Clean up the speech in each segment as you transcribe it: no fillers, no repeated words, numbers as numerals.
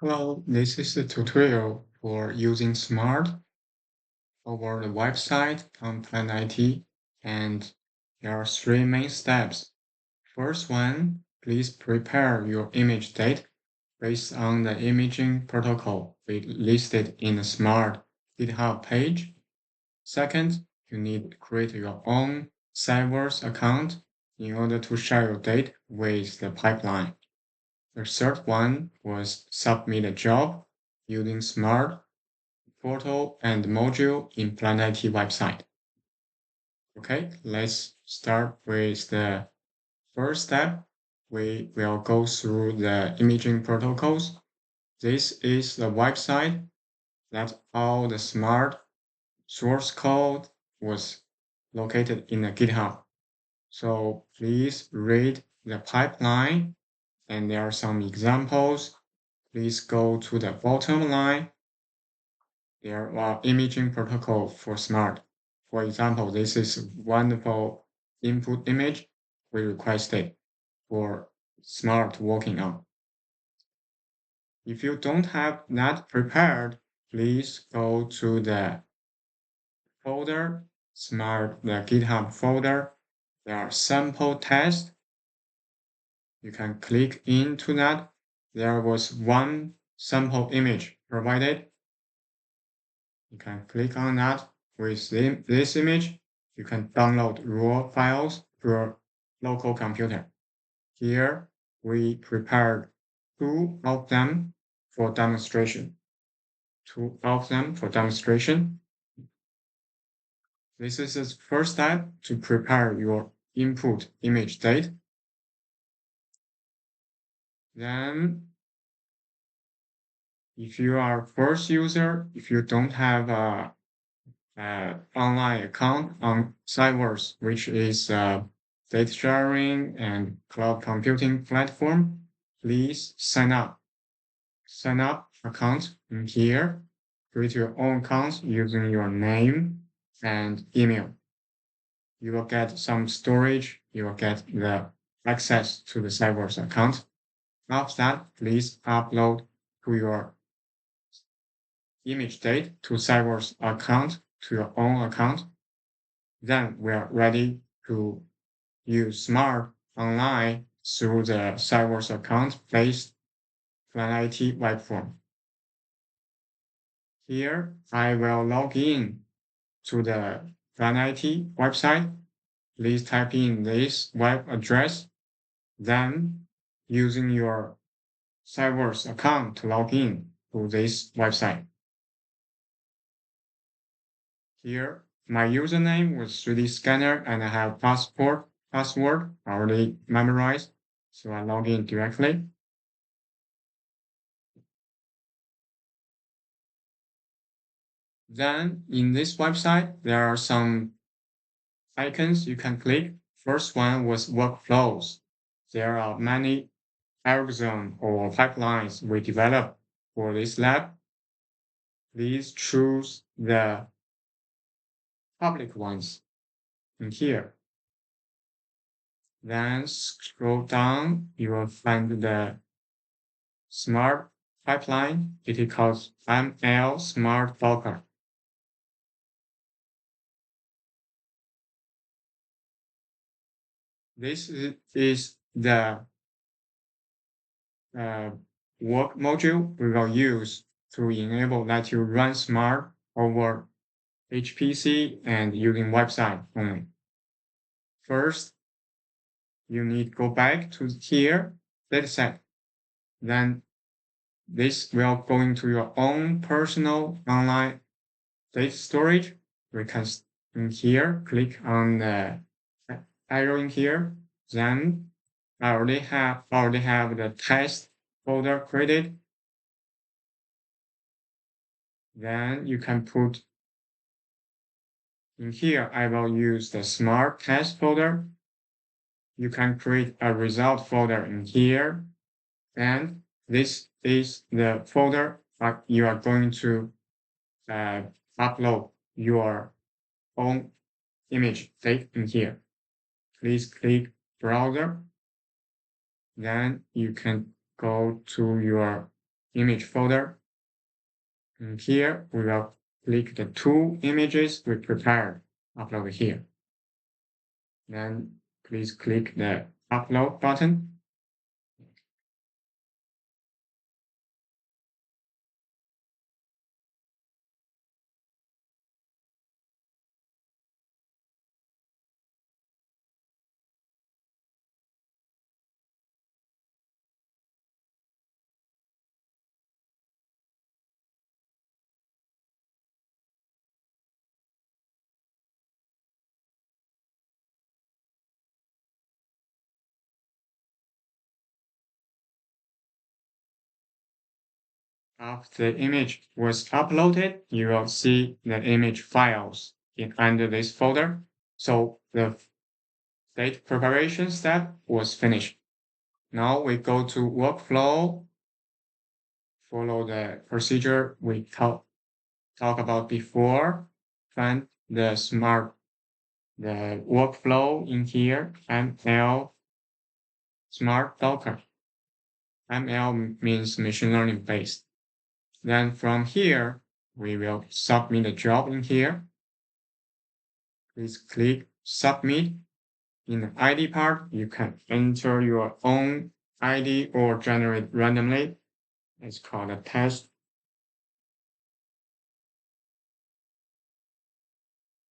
Hello, this is a tutorial for using Smart over the website on Plan IT, and there are three main steps. First one, please prepare your image date based on the imaging protocol we listed in the Smart GitHub page. Second, you need to create your own Cyverse account in order to share your date with the pipeline. The third one was submit a job using Smart Portal and module in Plan IT website. Okay, let's start with the first step. We will go through the imaging protocols. This is the website that all the Smart source code was located in the GitHub. So please read the pipeline, and there are some examples. Please go to the bottom line. There are imaging protocol for Smart. For example, this is wonderful input image we requested for Smart working on. If you don't have that prepared, please go to the folder, Smart, the GitHub folder. There are sample tests. You can click into that. There was one sample image provided. You can click on that. With this image, you can download raw files to your local computer. Here, we prepared two of them for demonstration. This is the first step to prepare your input image date. Then, if you are first user, if you don't have a online account on Cyverse, which is a data sharing and cloud computing platform, please sign up. Sign up account in here. Create your own account using your name and email. You will get some storage. You will get the access to the Cyverse account. After that, please upload to your image date to Cyverse account, to your own account. Then we are ready to use Smart online through the Cyverse account-based Plan IT web form. Here, I will log in to the Plan IT website. Please type in this web address, then using your Cyverse account to log in to this website. Here, my username was 3D Scanner and I have password already memorized, so I log in directly. Then in this website, there are some icons you can click. First one was workflows. There are many algorithms or pipelines we developed for this lab. Please choose the public ones in here. Then scroll down, you will find the Smart pipeline. It is called ML Smart Docker. This is the work module we will use to enable that you run Smart over HPC and using website only. First, you need to go back to here, dataset. Then this will go into your own personal online data storage. We can in here, click on the arrow in here. Then I already have the test folder created. Then you can put in here, I will use the Smart test folder. You can create a result folder in here. And this is the folder that you are going to upload your own image date in here. Please click browser. Then you can go to your image folder. And here we will click the two images we prepared, upload here. Then please click the upload button. After the image was uploaded, you will see the image files under this folder. So the date preparation step was finished. Now we go to workflow, follow the procedure we talk about before, find the workflow in here, ML Smart Docker. ML means machine learning based. Then from here, we will submit a job in here. Please click submit. In the ID part, you can enter your own ID or generate randomly. It's called a test.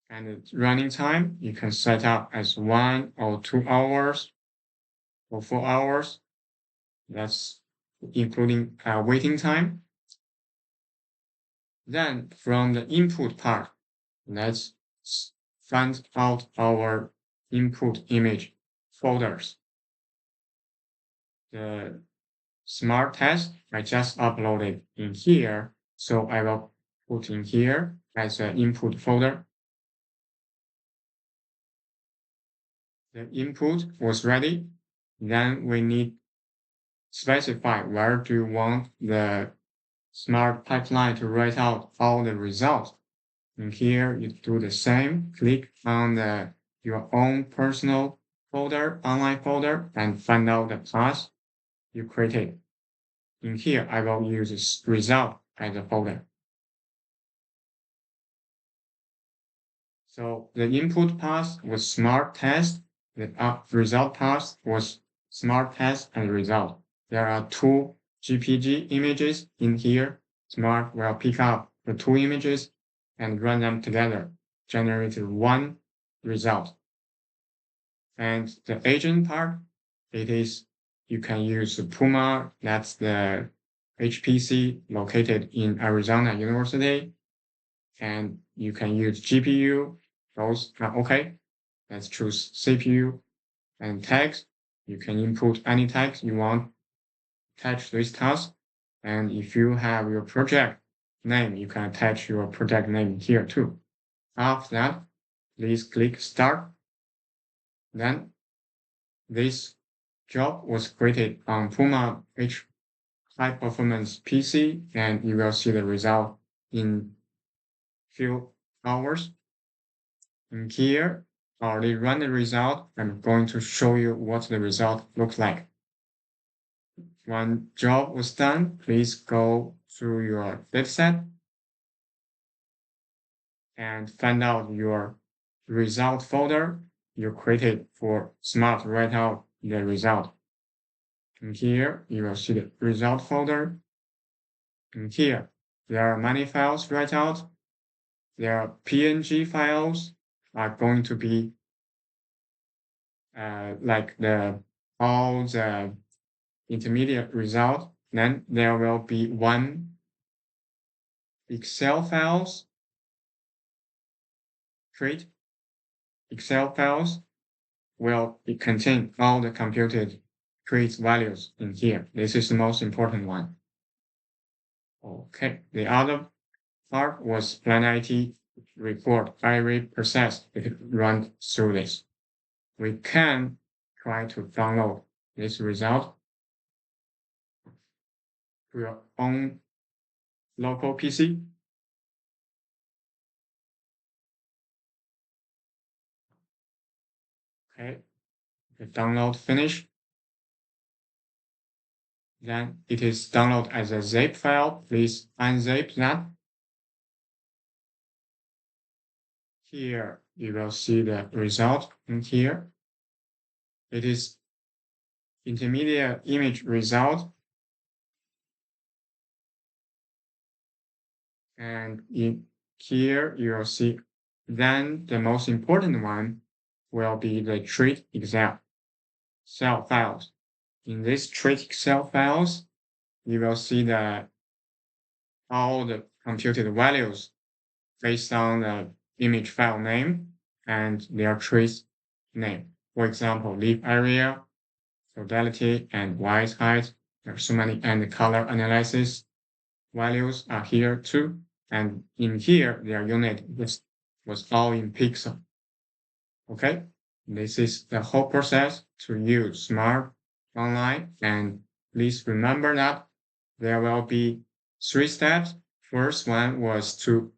And the running time, you can set up as 1 or 2 hours or 4 hours. That's including waiting time. Then from the input part, let's find out our input image folders. The smart test I just uploaded in here, so I will put in here as an input folder. The input was ready. Then we need specify where do you want the smart pipeline to write out all the results. And here you do the same, click on your own personal folder, online folder, and find out the class you created. In here, I will use result as a folder. So the input path was smart test, the result path was smart test and result. There are two GPG images in here. Smart will pick up the two images and run them together, generate one result. And the agent part, you can use Puma, that's the HPC located in Arizona University. And you can use GPU, those are okay. Let's choose CPU and tags. You can input any tags you want, attach this task. And if you have your project name, you can attach your project name here too. After that, please click Start. Then this job was created on Puma H high performance PC, and you will see the result in few hours. And here, I already run the result. I'm going to show you what the result looks like. When job was done, please go through your dataset and find out your result folder you created for Smart write out the result. And here you will see the result folder. And here there are many files write out. There are PNG files are going to be like all the intermediate result. Then there will be one Excel files. Create Excel files will contain all the computed create values in here. This is the most important one. Okay, the other part was Plan IT report. Every process it run through this. We can try to download this result to your own local PC. Okay, the download finish. Then it is downloaded as a zip file. Please unzip that. Here you will see the result in here. It is intermediate image result. And in here you will see, then the most important one will be the treat Excel files. In these treat Excel files, you will see that all the computed values based on the image file name and their trace name. For example, leaf area, totality, and white height. There are so many, and the color analysis values are here too. And in here, their unit was all in pixel. Okay, this is the whole process to use Smart Online. And please remember that there will be 3 steps. First one was to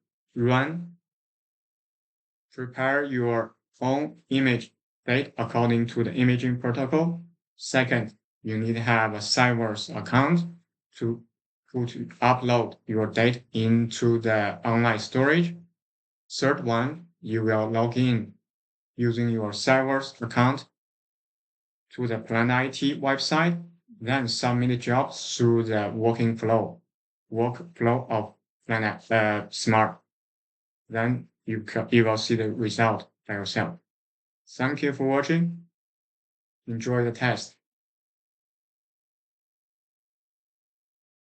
prepare your own image date according to the imaging protocol. Second, you need to have a Cyverse account to upload your date into the online storage. Third one, you will log in using your Cyverse account to the Plan IT website, then submit jobs through the workflow of Planet Smart. Then you will see the result by yourself. Thank you for watching. Enjoy the test.